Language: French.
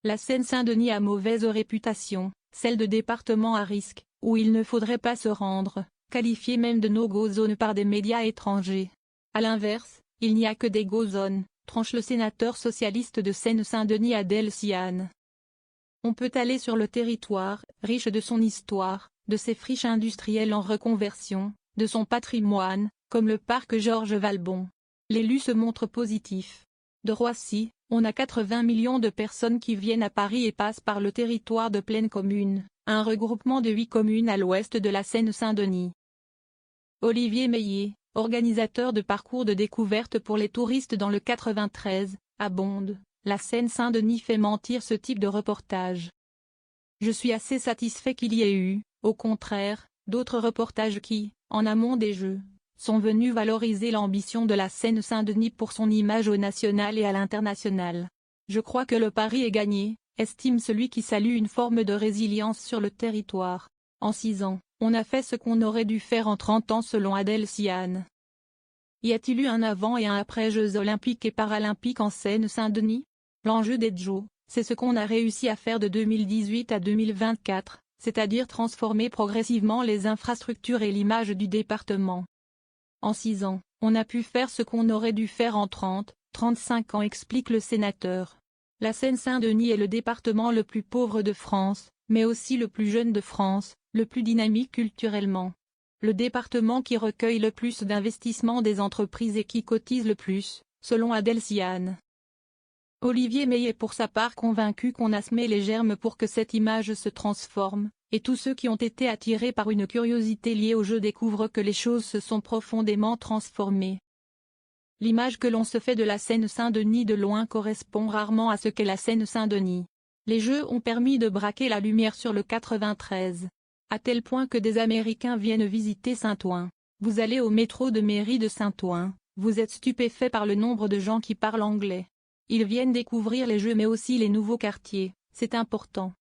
La Seine-Saint-Denis a mauvaise réputation, celle de département à risque, où il ne faudrait pas se rendre, qualifiée même de no-go zone par des médias étrangers. A l'inverse, il n'y a que des go zones, tranche le sénateur socialiste de Seine-Saint-Denis Adel Ciane. On peut aller sur le territoire, riche de son histoire, de ses friches industrielles en reconversion, de son patrimoine, comme le parc Georges Valbon. L'élu se montre positif. De Roissy, on a 80 millions de personnes qui viennent à Paris et passent par le territoire de Plaine Commune, un regroupement de 8 communes à l'ouest de la Seine-Saint-Denis. Olivier Meillet, organisateur de parcours de découverte pour les touristes dans le 93, abonde. La Seine-Saint-Denis fait mentir ce type de reportage. Je suis assez satisfait qu'il y ait eu, au contraire, d'autres reportages qui, en amont des Jeux, sont venus valoriser l'ambition de la Seine-Saint-Denis pour son image au national et à l'international. Je crois que le pari est gagné, estime celui qui salue une forme de résilience sur le territoire. En 6 ans, on a fait ce qu'on aurait dû faire en 30 ans selon Adel Ciane. Y a-t-il eu un avant et un après Jeux olympiques et paralympiques en Seine-Saint-Denis? L'enjeu des Jeux, c'est ce qu'on a réussi à faire de 2018 à 2024, c'est-à-dire transformer progressivement les infrastructures et l'image du département. En 6 ans, on a pu faire ce qu'on aurait dû faire en 35 ans, explique le sénateur. La Seine-Saint-Denis est le département le plus pauvre de France, mais aussi le plus jeune de France, le plus dynamique culturellement. Le département qui recueille le plus d'investissements des entreprises et qui cotise le plus, selon Adel Ciane. Olivier Meillet pour sa part convaincu qu'on a semé les germes pour que cette image se transforme, et tous ceux qui ont été attirés par une curiosité liée au jeu découvrent que les choses se sont profondément transformées. L'image que l'on se fait de la Seine-Saint-Denis de loin correspond rarement à ce qu'est la Seine-Saint-Denis. Les Jeux ont permis de braquer la lumière sur le 93. À tel point que des Américains viennent visiter Saint-Ouen. Vous allez au métro de mairie de Saint-Ouen, vous êtes stupéfait par le nombre de gens qui parlent anglais. Ils viennent découvrir les Jeux mais aussi les nouveaux quartiers, c'est important.